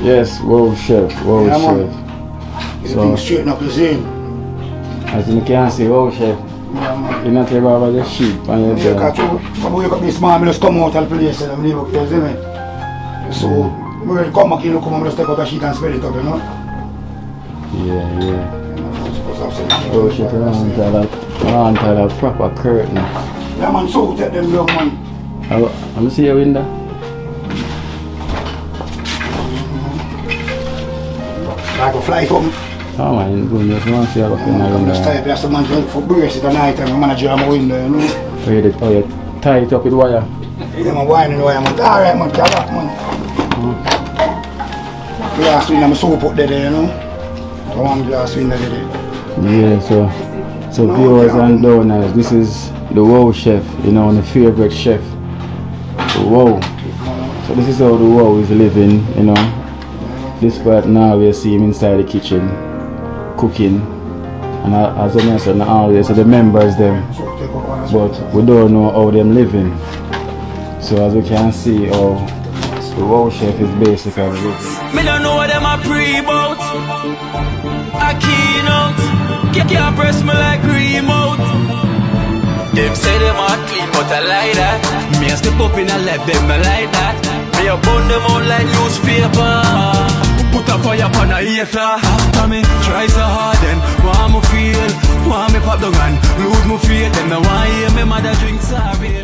Yes, wow chef, wow chef. So straighten up the scene. As you can see, wow chef. Yeah, man. You not care about the sheep and your Yeah, because I wake up this morning, I just come out of the place and I leave up here, see me? So, when I come back in, I come and just take out the sheet and spread it up, you know? Yeah. Oh shit, around a proper curtain. Yeah, man, so take them young, man. I'm see your window. Like a fly come. Oh man, good. Just want to see how I'm just tired, that's the man to look for brace at night and I'm manager on my window, you know? Oh, you tie it up with wire? Yeah, man, wine and wire, man. Alright, man, get back, man. Glass window, I'm so put there, you know? So one glass window there. Yeah, so viewers and donors, this is the wow chef, you know, the favorite chef. The wow. So this is how the wow is living, you know. This part now we see him inside the kitchen, cooking. And as I mentioned always, so the members them, but we don't know how them living. So as we can see, how the wow chef is basically living. Me don't know what them a pre-bout. A Kino. Can't press me like remote. Them say them a clean, but I like that. Me a step up in a left, them not like that. Me a burn them out like newspaper. Put a fire upon a hater. After me try so hard, then want me feel, want me pop down and lose my faith. Them no want hear me mother drink sorry.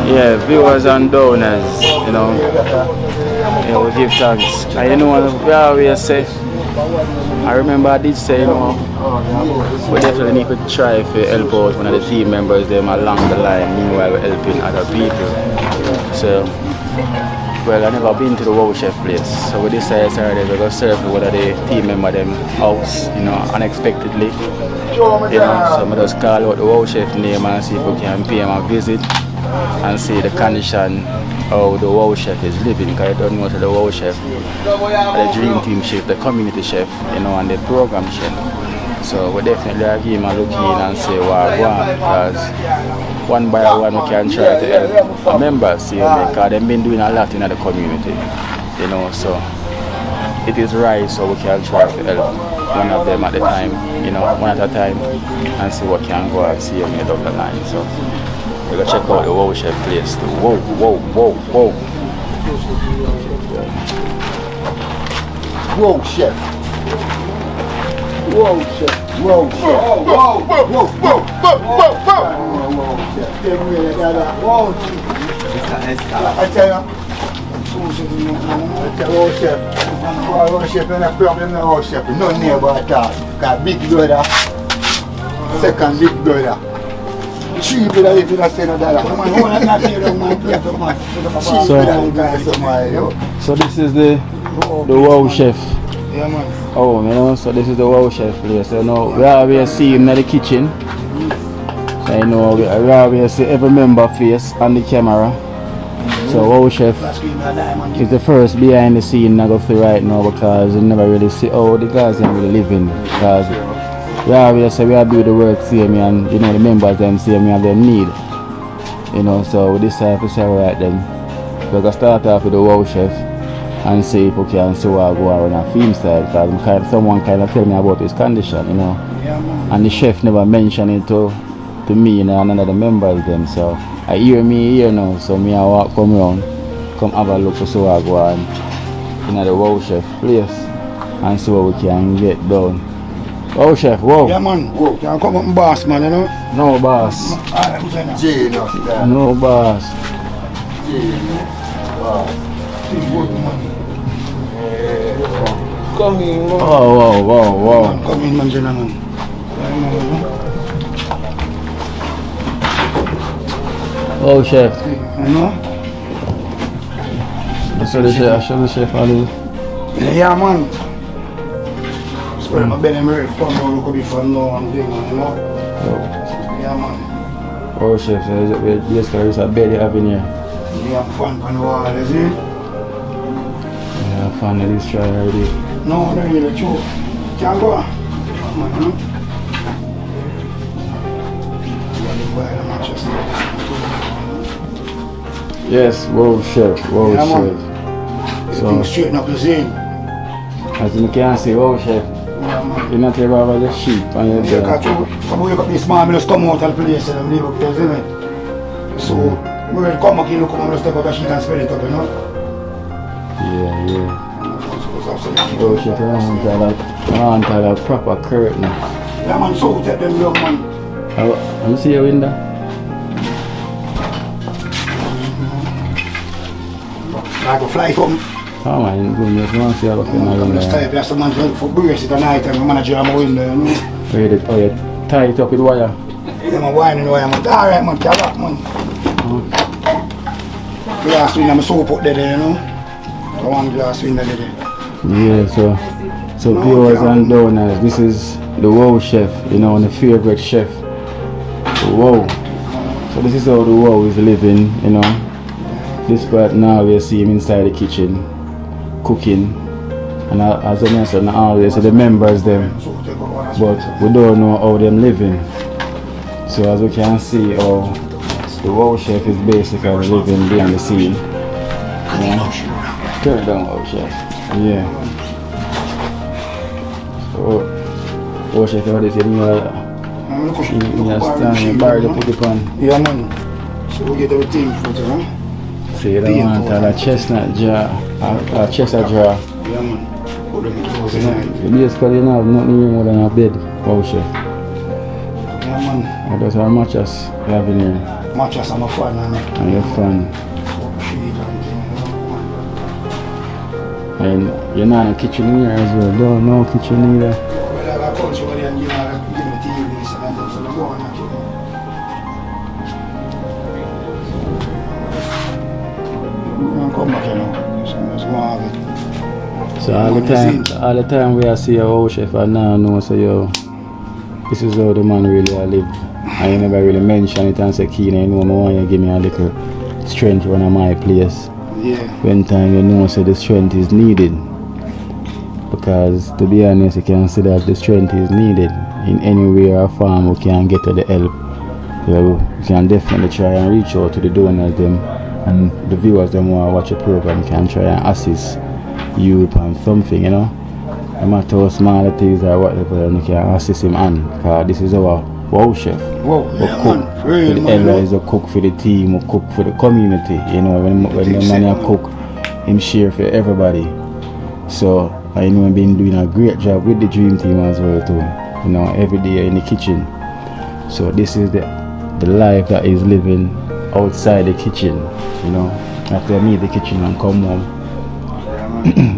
Yeah, viewers and donors, you know, yeah, we give thanks. And you know, we always say, I remember I did say, you know, we definitely need to try to help out one of the team members them along the line, meanwhile we're helping other people. So, well, I've never been to the wow chef place, so we decided Saturday we're going to serve one of the team member them house, you know, unexpectedly. You know, so we just call out the wow chef name and see if we can pay him a visit and see the condition how the wow chef is living, because I don't know the wow chef, the dream team chef, the community chef, you know, and the program chef. So we definitely give him a look in and say what I want, because one by one we can try to help the members, you know, because they've been doing a lot in the community, you know, so it is right so we can try to help one of them at a time, you know, one at a time, and see what can go and see them down the line. So we're going to check out the wow chef place. The wow. Wow chef. Wow chef. Wow chef. Wow chef. Wow chef, and a problem with wow chef. No neighbor at all. Got big brother. Second big brother. Cheap with a little So this is the wow chef. Yeah, man. Oh, you know, so this is the wow chef place. You know, we always see him in the kitchen. So you know, we always see every member face on the camera. So wow chef is the first behind the scene I go through right now, because you never really see how the guys are really living. Because we always say we are doing the work same, and you know the members them same and them need. You know, so we decide to say right then, we're gonna start off with the wow chef and see if we can see what go on a film side, because someone kind of tell me about his condition, you know. Yeah, man. And the chef never mentioned it to me and none of the members them. So I hear me here now, so me I walk come round, come have a look to so I go on in the Wow Chef place and see what we can get done. Wow Chef, wow. Yeah, man. Whoa. Can't come up and boss, man, you know? No boss. Genius, that. No boss. Genius. Wow. Come in, man. Oh, wow. Come in, man, gentlemen. Oh Chef. You know? I show the chef all this. Yeah, man. Spread my belly, I'm ready to come down, look a bit fun now and thing, you know? Yeah, man. Oh Chef, so this guy is a bed you have in here. Yeah, I'm fun on the wall, you see? Yeah, fun of this try already. No, not really true. Can't go on. Come on, you know? Yes, wow Chef, wow Yeah, Chef. man. So, Straighten up the scene. as you can see, wow Chef, Yeah, man. you're not here about the sheep and you're Yeah, there. catch you. Come wake up this man, I just come out of the place and I leave up there, see me? So, I'm ready to come back in, look, I'm just step out the sheet and spread it up, you know? Yeah. Wow Chef, I want a proper curtain. Yeah, man, so take them young man. I'm see your window. Like a fly come. Oh man, goodness, you want to see how I'm I just tired, there's some man for brace it at night and my manager on my window, you know? Oh, you tie it up with wire. Yeah, man, whining away, man. Alright, man, carry up, man. Glass window, I'm so put there, you know? One glass window there. Yeah, so viewers and donors, this is the Wow Chef, you know, the favorite chef. The Wow. So this is how the Wow is living, you know. This part now we see him inside the kitchen, cooking. And as I mentioned, always the members them, but we don't know how them living. So as we can see, how the Wow Chef is basically living behind the scene. Yeah. Turn it down, Wow Chef. Yeah. So, Wow Chef, what is it? You stand bar to put it on. Yeah, man. So we get everything for it, huh? So you don't want a chestnut jar, a chestnut jar. Yeah, man. Put them close in. Basically, you don't have nothing more than a bed, Wow Chef. Yeah, man. And that's our mattress you have in here. Mattress and my fan And your fan. And you're not in the kitchen here as well. No kitchen either. Well, I punch over there and give me the TV so I go on actually. Come back, you know. So just go have it. So all the time we see a Wow Chef and now know so yo, this is how the man really live. I never really mention it and say Kino, you know, I want you to give me a little strength when I'm my place. Yeah. When time you know so the strength is needed. Because to be honest, you can see that the strength is needed in any way or form we can get to the help. So you can definitely try and reach out to the donors them and the viewers them who watch the program can try and assist you on something, you know. No matter how small it is or whatever, you can assist him on. Because this is our Wow Chef. Wow, We yeah, cook man. for Real, the man, elders, we cook for the team, we cook for the community. You know, when the man cook, him share for everybody. So I know I've been doing a great job with the dream team as well too. You know, every day in the kitchen. So this is the life that is living outside the kitchen. You know, after I leave the kitchen and come home.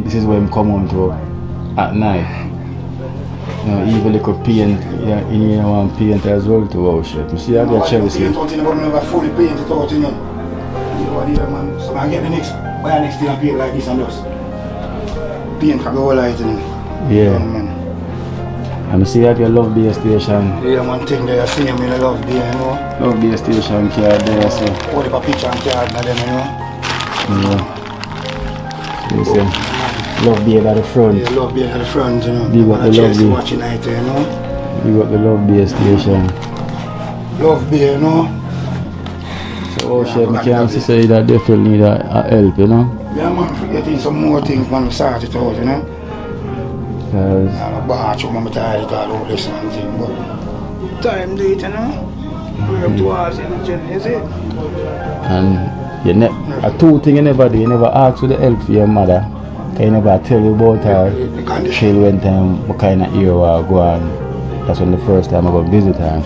This is where I come home to at night. You know, even little paint, yeah, in here one paint as well to Wow Chef. You see how they Chelsea. Paint out in the bottom, never fully paint it out, you know. You know what it is, man. So I get the next, buy the next thing and paint like this and just paint can go all right, you know. Yeah. Man. And see that your Love Beer station. Yeah, man, thing there, see him in the Love Beer, you know. Love Beer station card there, so. Hold up a picture and card and them, you know. Yeah. You see. Love Beer at the front. Yeah, Love Beer at the front, you know. Big up the Love Beer. Watching it, you know. You got the Love Beer station. Love Beer, you know. So Wow Chef, I can say that definitely need a help, you know. Yeah, man, getting some more things, man, we sort it out, you know. Because I'm a batch, I'm tired of all this and thing, but time do it, you know? We're up towards it, is it? and a two things you never do, you never ask for the help for your mother. Cause you never tell you about her till when time what kind of year I go on. That's when the first time I go visit her.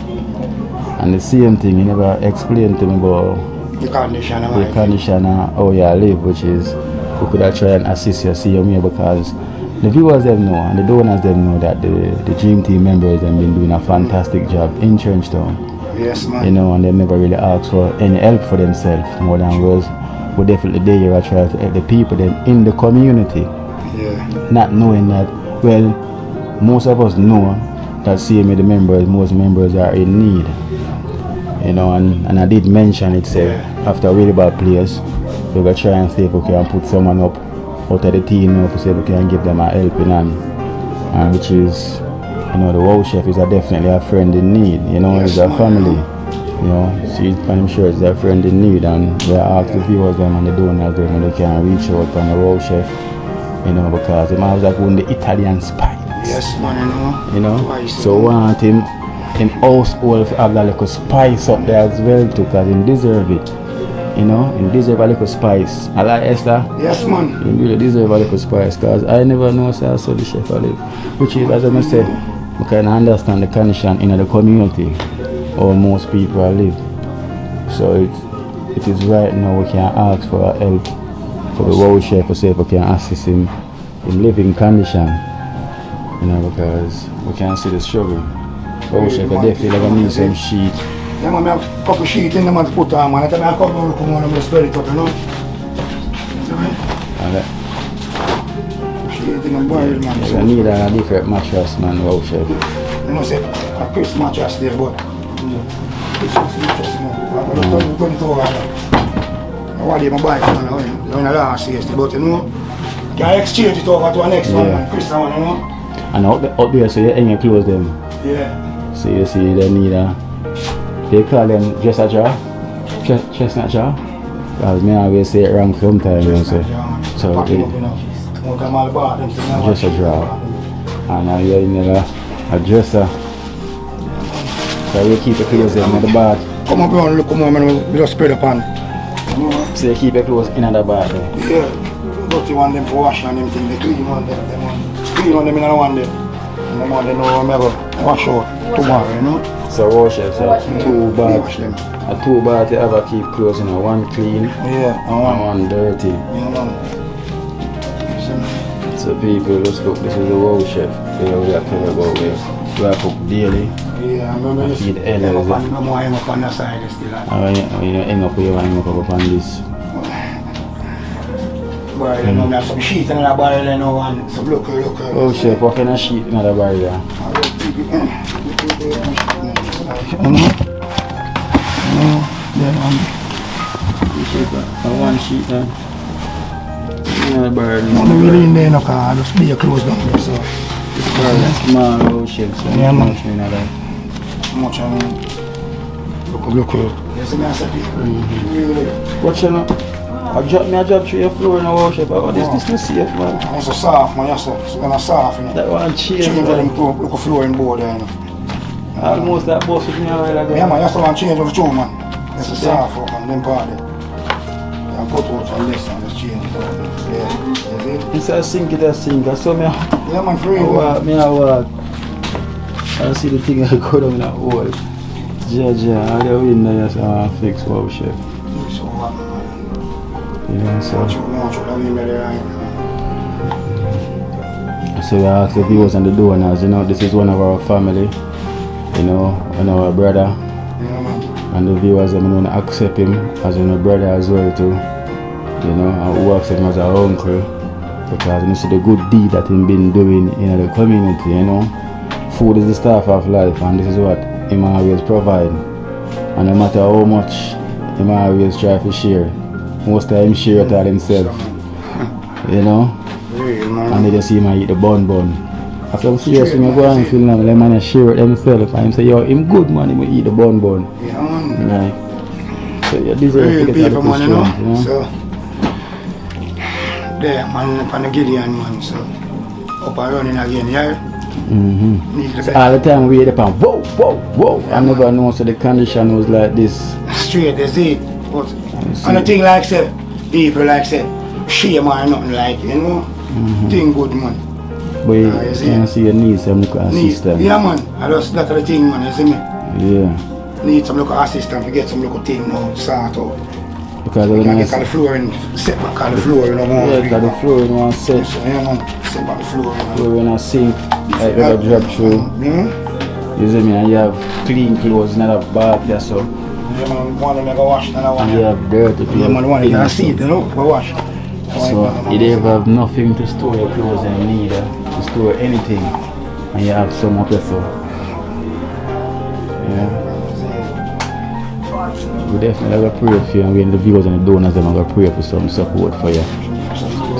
And the same thing, you never explain to me about the condition and how you live, which is we could have tried and assist you, see you here, because the viewers them know and the donors them know that the Dream Team members have been doing a fantastic job in Trenchtown. Yes, man. You know, and they never really ask for any help for themselves more than was. We definitely there to try to help the people then in the community. Yeah. Not knowing that, well, most of us know that seeing the members, most members are in need. You know, and I did mention it, say, after a really bad place, we're going to try and see if we can put someone up out of the team, you know, to see if we can give them a helping hand. Which is, you know, the wow chef is definitely a friend in need, you know, it's a family. You know, see, I'm sure it's a friend in need, and we ask the viewers them and the donors them when they can reach out on the wow chef, you know, because he might like one the Italian spice. Yes, man, you know. So want him in household to have that little spice up there as well too, because he deserve it. You know, he deserve a little spice. I like Esther. Yes, man. He really deserve a little spice, because I never know so I saw the chef I live. Which is, as I say, we can understand the condition in the community how most people live. So it is right now we can ask for help for the wow chef to see if we can assist him in living condition. You know, because we can see the struggle. Wow chef definitely gonna need some sheet. Yeah, man, I have a couple sheets in the man to put on, man. I tell me I come on and spread it up, you know. Okay. Sheet in the boil, man. So you need a different mattress, man, wow chef. You know, say, a Chris mattress there, but Chris mattress, you know. I'm going to go I want to my bike, man. I'm in the last year, but you know, you can exchange it over to the next one, man. Chris, one, you know. And out there, so you hang your clothes them. Yeah. So you see, they need a, they call them dresser jar, chestnut jar. Because me always say it wrong sometimes, you know, so it, dresser jar. And now you're in a dresser. So you keep your clothes in the bath. Come up here and look, come on, man, we just spread the pan. So you keep your clothes in the bath. Yeah. But you want them for wash and them things, they clean on them. Clean on them in the one day. And the one they know I'm ever wash out tomorrow, you know. So wash it, so two baths. A two baths you ever keep clothes in, one clean and one dirty. Yeah, man. So people, let's look, this is the wow chef. You know, we are talking about this. We are cook daily. Yeah, I remember you feed elders. I'm going up on the side still. You know, hang up here, hang up on this. Barrel, you know, there's some sheet in that barrel, you know, and some look. Oh, chef, what kind of sheet in that barrel there? One sheet there. In the barrel. I'm really in there, no, because just be close down there, so. This barrel is small, oh, chef, so yeah, man. Much in there. Much, look. Yes, I'm really. What's your name? I drop through your floor in a worship. This is safe, man. It's a soft, man. Yes, it's going to soft, you know. That one change, change them to look a flooring board there, you know. Almost that boss with me a while ago. Yeah, man. That's the one change of the man. It's a soft up and them part there. You can cut out from this and just change it out. Yeah, you see? Instead of sink it, I sink. So me, yeah, man, for real, I see the thing I go down in that hole. I go in there, so I fix wow chef. So what, man? Yeah, so. So we ask the viewers and the donors, you know, this is one of our family, you know, and our brother. Yeah, man. And the viewers, I mean, accept him as a brother as well too, you know, and who accept him as our uncle, because you see the good deed that he's been doing in the community, you know. Food is the staff of life, and this is what he always provide. And no matter how much he always try to share, most time he share it all himself, you know. And they just see him eat the bun. After I'm serious, when I go and feel now, the man share it himself, and him say, yo, him good man, he will eat the bun. Yeah, man. Right. So you deserve to get people, man, you know. So, there, man, on the Gideon, man, so. up and running again, yeah? Need the So all the time we hear the pan, whoa, whoa, whoa. I never know so the condition was like this. straight, you see. But and the thing like say, people like say, shame or nothing like, you know? Thing good, man. But you can see you need some local assistance. Yeah, man. I just, that's the thing, man, you see me? Yeah. Need some local assistance to get some local thing now, sort out. Because You when can I get all the flooring, set back all the flooring, you know? yeah, because the floor in one set, Yeah, man. Set back the flooring. floor in a sink, like you drop through. Yeah? You see me, and you have clean clothes in a bath, yeah, so. Yeah, man. One of them go wash, another one. And you have dirty clothes. Yeah, man. One of them see it, you know? Go wash. So you don't have nothing to store your clothes and need to store anything, and you have some up there, so. Yeah. We definitely have to pray for you, and when the viewers and the donors, them are going to pray for some support for you.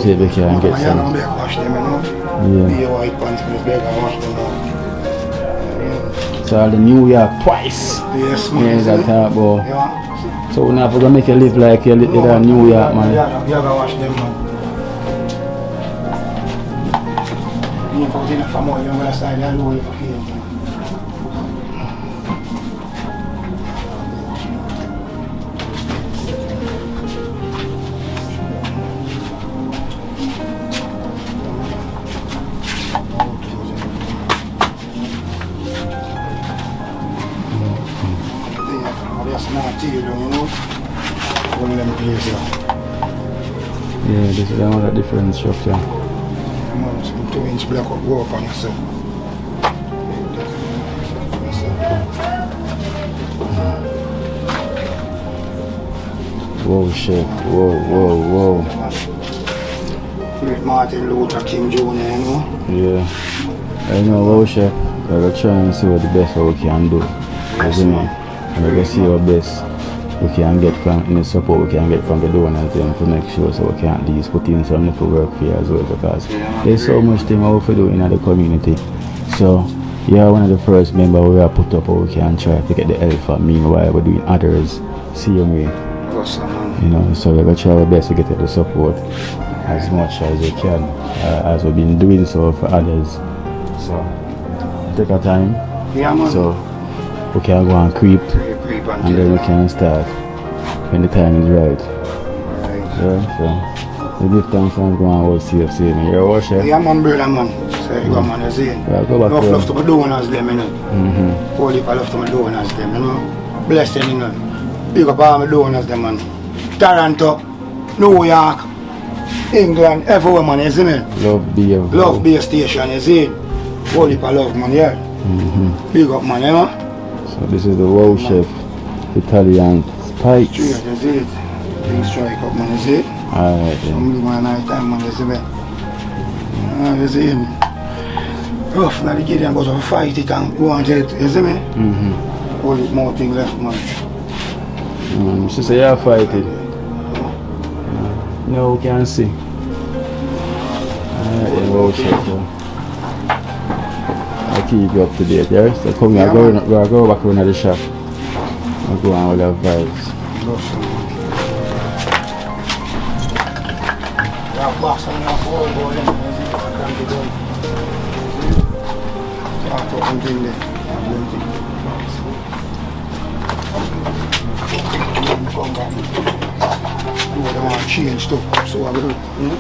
See if we can get some. Wash them, you know? Yeah. Be white pants, but it's better wash them now. So the New York twice. Yes, Yeah, man. that talk about. Yeah. So we're not going to make you live like you live in New York, man. Yeah, you gotta wash them, man. You put in a family, you're gonna start that low over here, man. That's not tea, you know? One of them places. Yeah, this is another different structure. Some 2-inch block of work on yourself. Whoa, shit. Whoa. Great Martin Luther King Jr., you know? Yeah. I know, whoa, chef. We're trying to see what the best what we can do. Yes, You know? man. And we're going to see what best we can get from any support we can get from the donors to make sure so we can at least put in some little work for you as well, because there's so much thing we have to do in the community. So you're one of the first members we have put up how we can try to get the help from. Meanwhile we're doing others same way. You know, so we're going to try our best to get the support as much as we can, as we've been doing so for others. So take our time. Yeah, man. So we can go and creep, and then we can start when the time is right. Yeah, so we give thanks and go and hold safe, see me. You're worship. Yeah, man, brother, man. So you go, man, you see. Yeah, go back Enough to love to my donors, them, you know. All the love to my donors, them, you know. Bless them, you know. Big up all my donors, them, man. Toronto, New York, England, everywhere, man, you see me. Love Beer Station, you see. All the love, man, yeah. Big up, man, you know. So this is the Wow Chef Italian Spikes. Straight, you see it. Big strike up, man, you see it. Alright then. Some man night time, man, you see me. You see him. Rough, now the Gideon goes to fight it and go and get it, you see me? All the more thing left, man. She say you're fighting. No, we can see. Alright then, Wow Chef. I'll keep you up to date, yeah? So come here, I'll go back around the shop. I'll go on with the vibes. Box and a four boy, I can't be done. Start up and thing there. Come back. You want to change stuff, so I will, you know?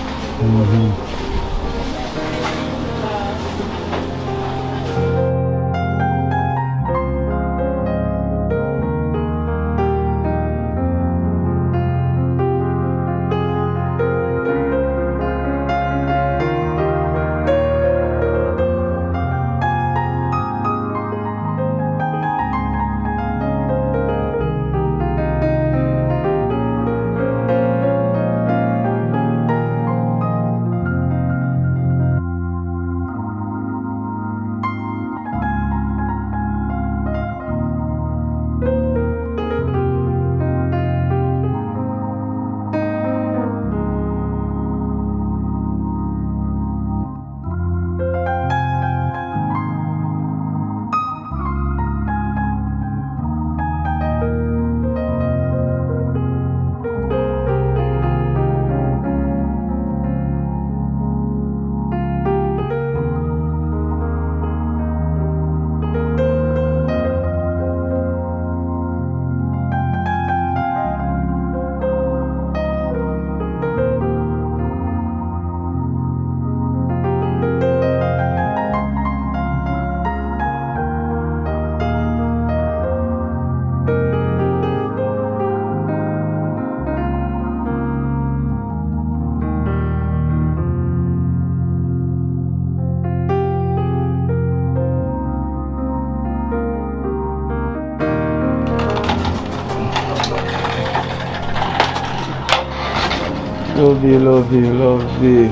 Love you, love you, love you.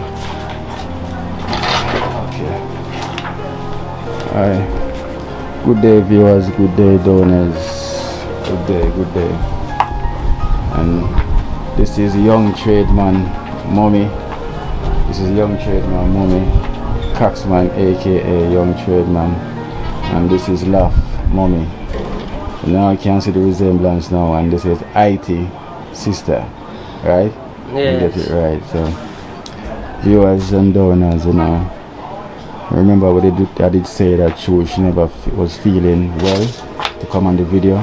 Okay. Alright. Good day, viewers. Good day, donors. Good day, good day. And this is young tradesman Mommy. This is young tradesman Mommy. Cox-Man, aka young tradesman. And this is Laugh Mommy. So now I can see the resemblance now, and this is IT sister, right? Yes. You get it right. So viewers and donors, you know, remember what I did say that she never was feeling well to come on the video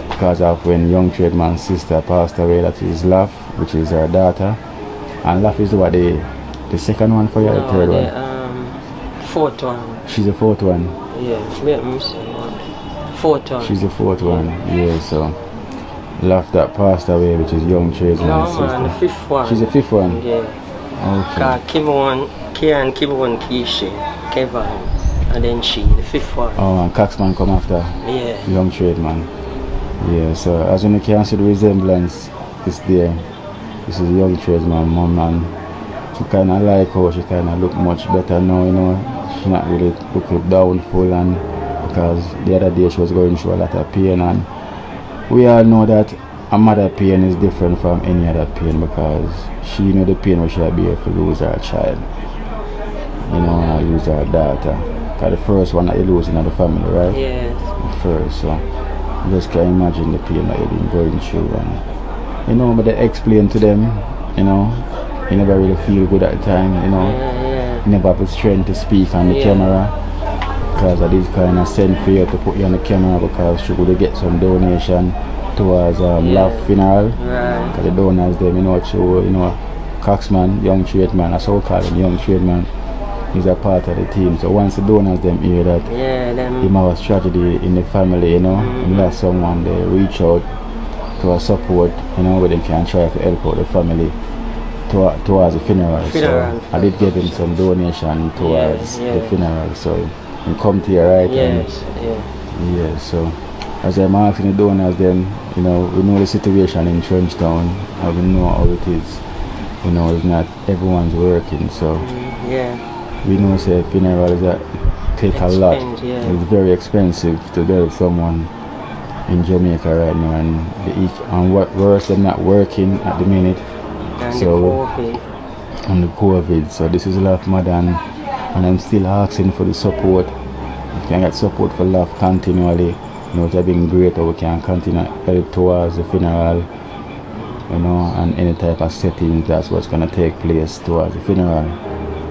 because of when young tradesman's sister passed away. That is Laugh, which is her daughter. And Laugh is what the second one for you, the third one? Fourth one. She's the fourth one. Yeah, fourth one. She's the fourth one. Yeah, so Laugh that passed away, which is young tradesman's sister. No man, the fifth one. She's the fifth one. Yeah. Okay. Kieran, Kishi, Kevin, and then she, the fifth one. Oh, and Cox-Man come after. Yeah. Young tradesman. Yeah, so as you can see the resemblance is there. This is young tradesman mom, and I kind of like how she kind of look much better now, you know. She's not really looking downfall, and because the other day she was going through a lot of pain, and we all know that a mother pain is different from any other pain because she know the pain which she'll be if to lose her child. You know, and lose her daughter. Because the first one that you lose in the family, right? Yes. The first, so you just can imagine the pain that you've been going through. And, you know, but they explain to them, you know, you never really feel good at the time, you know. Yeah. You never have the strength to speak on the camera. Because of this kind of send for you to put you on the camera because she would get some donation towards Laugh funeral. Right. Because the donors them, you know, she will, you know, Cox-Man, young tradesman, that's how we call him, young tradesman. He's a part of the team. So once the donors them hear that he was tragedy in the family, you know, and lost someone, they reach out to a support, you know, where they can try to help out the family towards the funeral. So I did give him some donation towards the funeral. So he come to here, right? Yes. Yeah, so as I'm asking the donors them, you know, we know the situation in Trenchtown and we know how it is. You know, it's not everyone's working, so we know say funeral is take a lot. It's very expensive to bury someone in Jamaica right now, and what worse than not working at the minute. And so the COVID. So this is Laugh mother, and I'm still asking for the support. We can get support for Laugh continually. You know, it has been great how we can continue help towards the funeral, you know, and any type of settings that's what's gonna take place towards the funeral.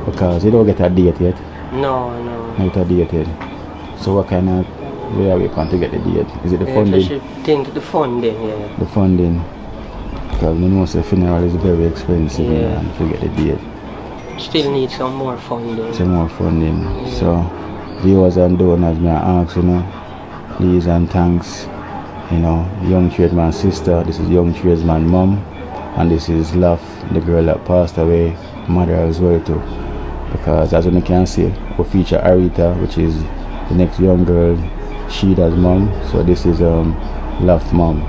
Because you don't get a date yet. No. Not a date yet. So what kind of way are we going to get the date? Is it the funding? The funding, yeah. The funding. Because we know the funeral is very expensive, and to get the date. Still need some more funding. Some more funding. So viewers and donors may ask, you know, please and thanks. You know, young tradesman sister, this is young tradesman mom, and this is Laugh, the girl that passed away, mother as well too. Because as you can see, we feature Arita, which is the next young girl, she does mom. So this is Laugh mom.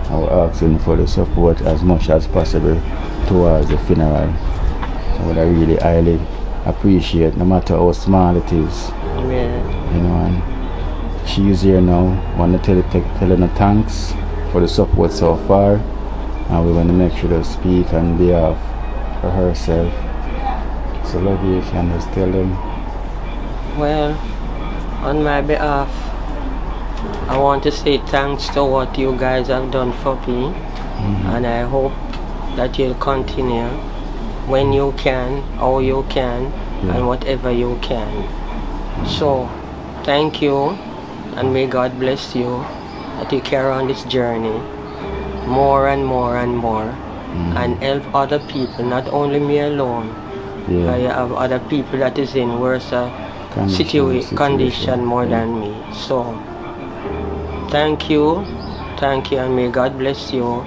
I will asking for the support as much as possible towards the funeral. I would really highly appreciate, no matter how small it is. You know, and she is here now. Want to tell her thanks for the support so far, and we want to make sure to speak on behalf for herself. So love you, can just tell them. Well, on my behalf, I want to say thanks to what you guys have done for me, and I hope that you'll continue when you can, how you can, and whatever you can. So, thank you, and may God bless you that you carry on this journey more and more and more, and help other people, not only me alone. But you have other people that is in worse condition more than me. So thank you, and may God bless you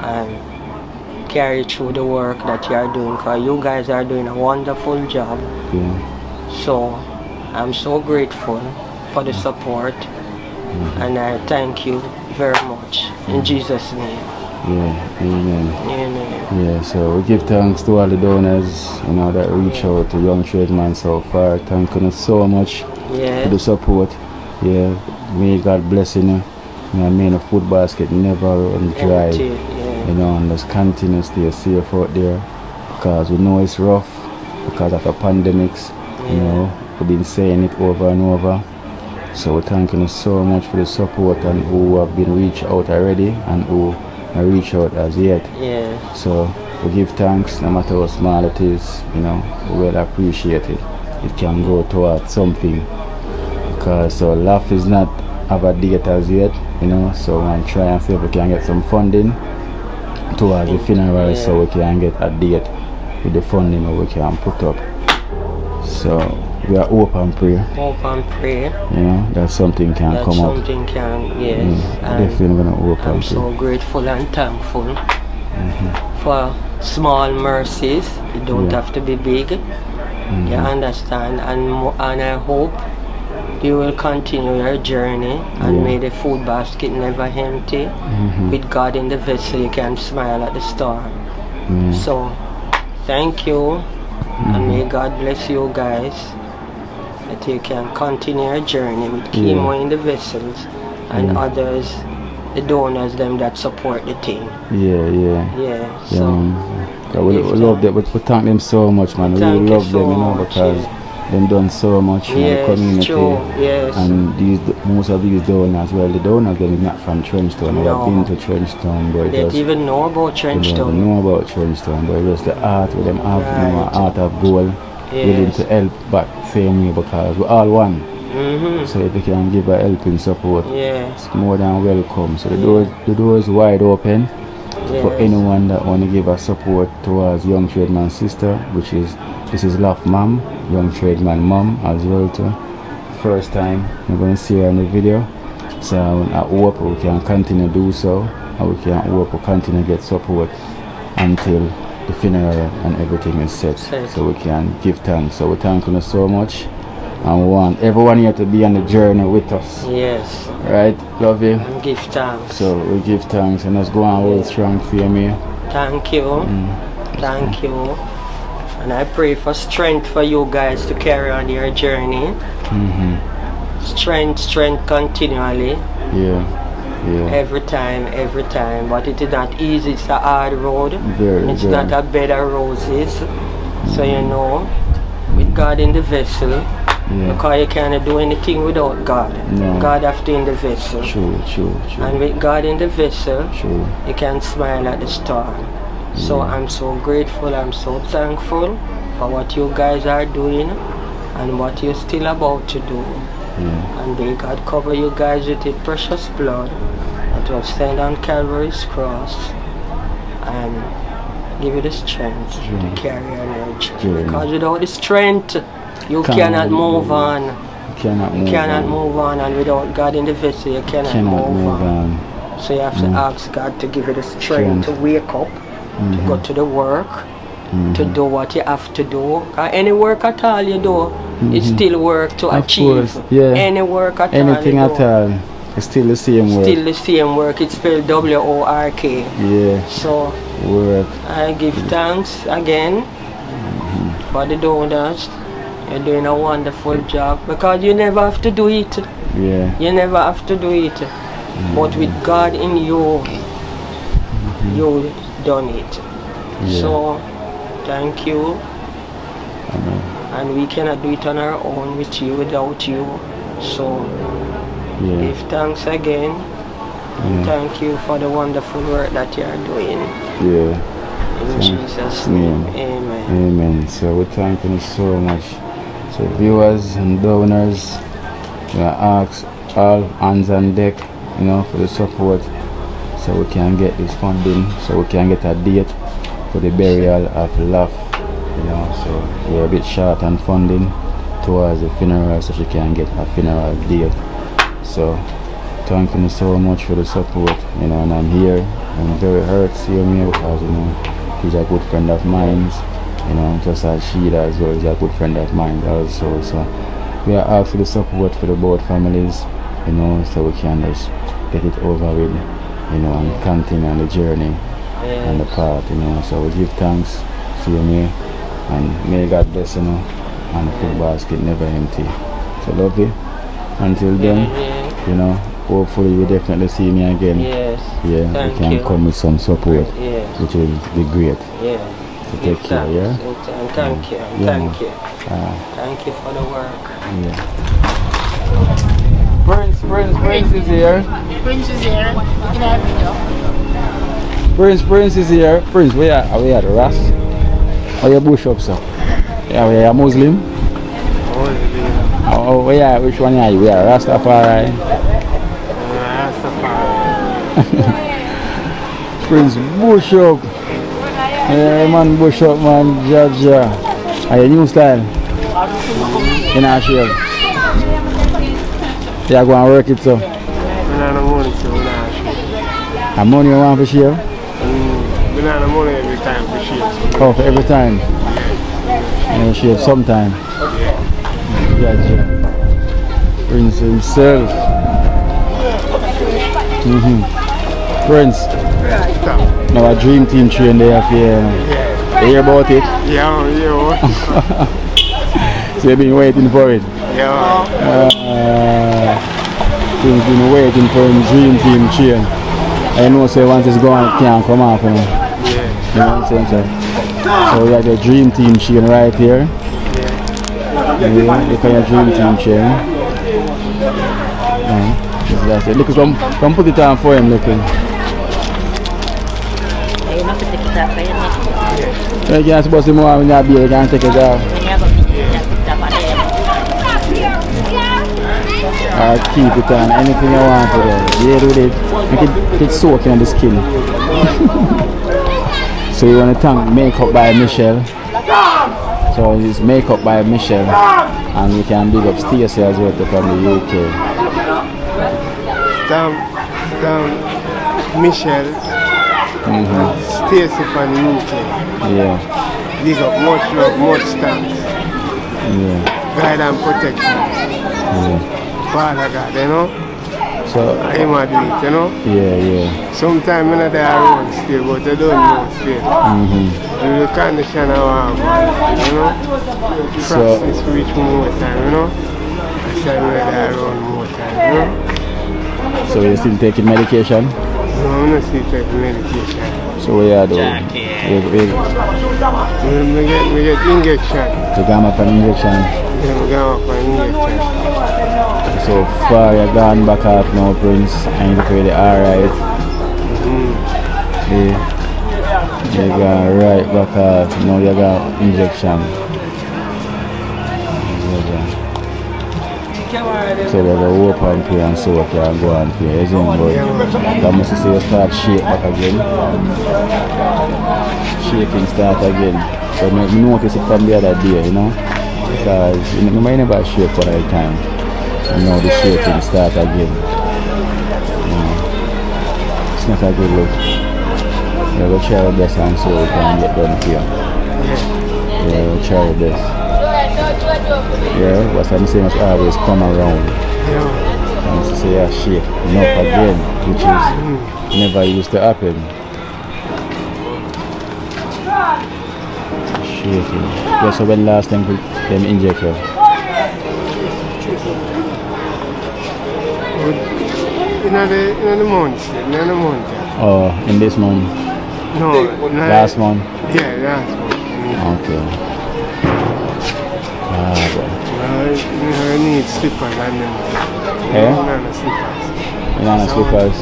and carry through the work that you are doing, because you guys are doing a wonderful job. So I'm so grateful for the support, and I thank you very much in Jesus' name. Yeah, amen. Amen. Yeah, so we give thanks to all the donors, you know, that reach out to Young Tradesman so far. Thank you so much for the Yeah. support. Yeah, may God bless you. You know, may the food basket never run dry. Empty. You Yeah. know, and just continue to stay safe out there, because we know it's rough because of the pandemics. You know, we've been saying it over and over. So we're thanking you so much for the support and who have been reached out already and who have reached out as yet. Yeah. So we give thanks no matter how small it is, you know, we will appreciate it. It can go towards something. Because so Laugh is not have a date as yet, you know, so I'm trying to see if we can get some funding towards the funeral so we can get a date with the funding that we can put up. So we are hope and pray. Hope and pray. You know, that something can That come up. something can, yes. Definitely gonna hope I'm and pray. so grateful and thankful for small mercies. It don't have to be big. You understand? And I hope you will continue your journey and may the food basket never empty. With God in the vessel, you can smile at the storm. So, thank you, and may God bless you guys, that you can continue your journey with Kino in the vessels and others, the donors, them that support the team. Yeah, So we love them, but we thank them so much, man. We Thank really you love them, so you know, much, because them done so much in the yes, community. true, yes. And most of these donors, well, the donors them is not from Trenchtown. They have No. been to Trenchtown, but they don't just even know about they don't Trenchtown. know about Trenchtown, but just the heart with them have, you know, a Right. heart of gold, willing Yes. to help back same way, because we're all one. Mm-hmm. So if you can give a helping support, Yes. it's more than welcome. So the door is wide open for Yes. anyone that want to give a support towards Young Tradesman sister, which is this is Laugh Mom, Young Tradesman mom as well too. First time you're gonna see her in the video. So I hope we can continue to do so, and we can hope we continue to get support until the funeral and everything is set. So we can give thanks. So we thank you so much, and we want everyone here to be on the journey with us. Yes. Right? Love you. And give thanks. So we give thanks, and let's go on hold strong for me. Thank you. Thank you. And I pray for strength for you guys to carry on your journey. Strength continually. Yeah. Every time. But it is not easy, it's a hard road. It's not a bed of roses. So you know, with God in the vessel, because you can't do anything without God. No. God have to in the vessel. True. And with God in the vessel, True. you can smile at the storm. So I'm so grateful, I'm so thankful for what you guys are doing and what you're still about to do. And may God cover you guys with His precious blood that was sent on Calvary's cross and give you the strength to carry on your because without the strength, you cannot move on. You cannot move on, and without God in the vessel, you cannot move on. So you have to ask God to give you the strength to wake up, to go to the work, to do what you have to do. Any work at all you do, it's still work to achieve. Course, yeah. Any work at Anything all you at do. all. It's still the same work. Still the same work. It's spelled W-O-R-K. Yeah. So Work. I give thanks again for the donors. You're doing a wonderful job because you never have to do it. Yeah. You never have to do it. But with God in you, you done it. Yeah. So thank you. Amen. And we cannot do it on our own with you, without you. So give thanks again. Thank you for the wonderful work that you are doing. In Jesus' name. Amen. Amen. So we're thanking you so much. So viewers and donors, we ask all hands on deck, you know, for the support, so we can get this funding, so we can get a date for the burial of Laugh, you know. So we're a bit short on funding towards the funeral, so she can get a funeral date. So thanking you so much for the support, you know, and I'm here. I'm very hurt seeing you because, you know, he's a good friend of mine, you know, just as Sheila as well is a good friend of mine also. So we are asking for the support for the both families, you know, so we can just get it over with you know, and continue on the journey and the path, you know. So we give thanks to you, me, and may God bless, you know, and the food basket never empty. So love you. Until then, you know, hopefully you definitely see me again. Yes. Yeah, Thank we can you. come with some support, Yes. which will be great. Yeah. So take care, yeah? And thank you. And Yeah. thank you. Thank you for the work. Yeah. Prince is here. Prince is here. You can have me though. Prince is here. Prince, we are at the Ras. Or your bush up, sir? Yeah, we are Muslim. Oh, we are, which one are you? We are Rastafari. Prince, bush up. Yeah, man, bush up, man. Jaja. Are you new style? In our shave. Yeah, go and work it, so. And money you want for shave? Banana money every time for shave. Oh, for every time? And you shave sometime? Yeah. Prince himself. Prince. Now a dream team train there for you. You hear about it? Yeah. So you've been waiting for it? Yeah. Prince been waiting for him dream team train. I know say once it's gone it can't come off, you know. Yeah. You know what I'm saying? So we got the dream team chain right here. Yeah, look at your dream team chain. That's it. Look, come put it on for him, look. You must take it off, right? can't supposed to move when you're you can't take it off. Alright, keep it on. Anything you want for it. Yeah, do it. Make it soaking in the skin. So you want to thank Makeup by Michelle. So it's Makeup by Michelle. And you can big up Stacey as well from the UK. Michelle. Stacey from the UK. Yeah. Big up, much love, much thanks. Yeah. Guide and protection. Yeah. Father God, you know. So I am a do it, you know. yeah. Sometimes I'm not there around still, but I don't know still. The condition I want, you know. Practice for each more time, you know. I say I'm not there around more time, you know. So you're still taking medication? No, I'm not still taking medication. So we are doing? We get injection. To gamma for injection? Yeah, we go for injection. So far you're gone back off now, Prince, and you look really alright. Yeah. You're gone right back off, now you got injection. So we're going to open here and so we can go on here, isn't it? But that must say you start shake back again. Shaking start again. So I notice it from the other day, you know. Because you might never shake for a time. And now the shaking start again. It's not a good look. We're going to try our best and so we can get done here. Yeah, we'll try our best. Yeah, what's I'm saying must always come around. And to say shake enough again, which is never used to happen. Shaking. Yeah, so when last time them inject you? In the month. Oh, in this month? No, last month? Yeah, last month. Okay. I need slippers and them. Yeah? No slippers. You don't have slippers?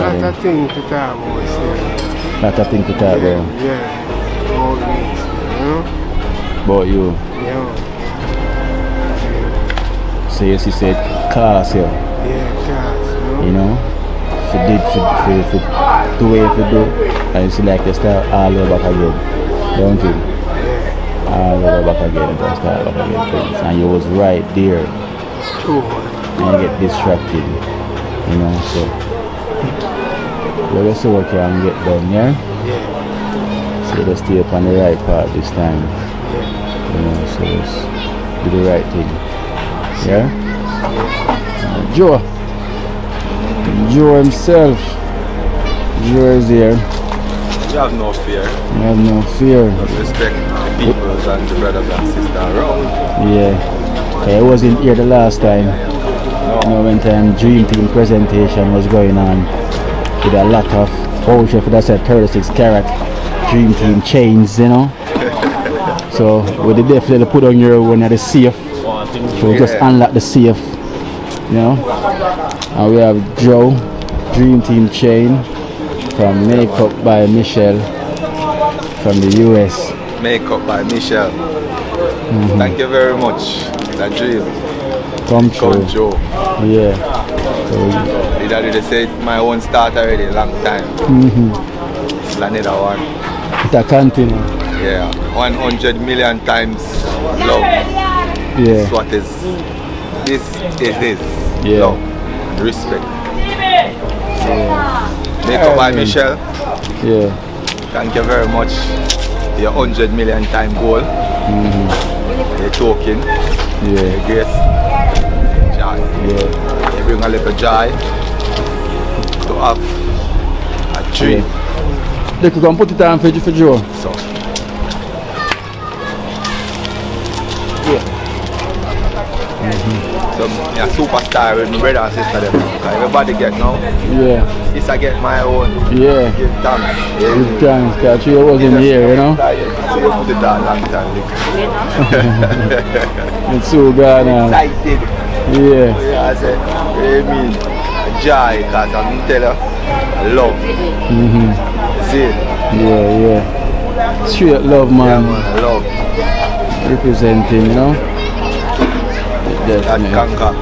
Lot of things to talk about still. Lot of things to talk about? Yeah. About me still, you know? About you? Yeah. So you see said class here? Yeah, class, you know? If you do what you do, and you see like you start all over back again, don't you? Yeah. All over back again, and start back again. And you was right there. True. And you get distracted, you know, so let's see what can get done, yeah? Yeah. So let's stay up on the right path this time. Yeah. You know, so let's do the right thing. Yeah. Joe. Joe himself. Joe is here. You have no fear. You have no fear. Just respect the people and the brothers and sisters around. Yeah. I wasn't here the last time. You know, when time Dream Team presentation was going on with a lot of old chef that said 36 carat Dream Team chains, you know. So we did definitely put on your one at the safe. So we just unlock the safe, you know. And we have Joe, Dream Team chain from Makeup by Michelle from the US. Makeup by Michelle. Thank you very much. That dream Come true. Yeah. So, the daddy they said my own start already long time. It's another one. it continue. Yeah. 100 million times love. Yeah. That's what is. This is this. Yeah. Love and respect. Makeup by Michelle. Yeah. Thank you very much. Your 100 million time goal. Your token. Yeah. Your grace. Joy. Yeah. You bring a little joy to have a dream. They could come put it on for Joe. So. So I'm a superstar with my brother and sister them. Everybody get now. Yeah. This I get my own. Yeah. Give thanks. Good times, because you wasn't here, you know. So you put it on long time. It's so good now. Excited. Yeah. Yeah, I said, I mean, joy, because I'm telling you, love. See? Yeah, yeah. Straight love, man. Yeah, man, love. Representing, you know. That conquer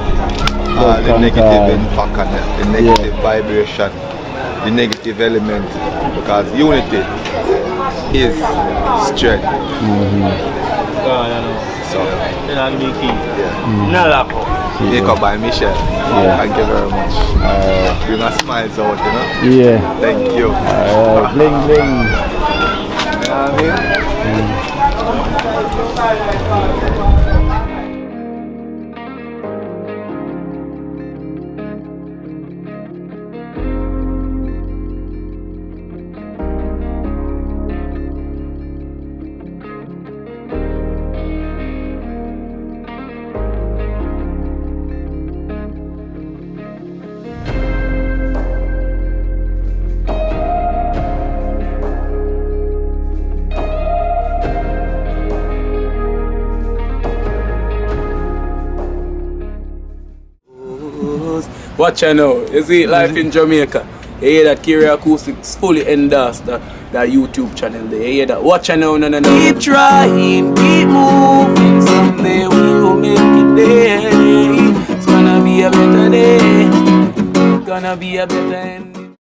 all the negative impact and the negative vibration, the negative element, because unity is strength. So, Makeup by Michelle. Thank you very much. Bring a smiles out, you know. Yeah. Thank you. Bling bling. You know what I mean? Watch out now. You see life in Jamaica. You hear that Kira Acoustics fully endorsed that YouTube channel there. You hear that? Watch out now, no. Keep trying, keep moving. Someday we will make it there. It's gonna be a better day. It's gonna be a better end.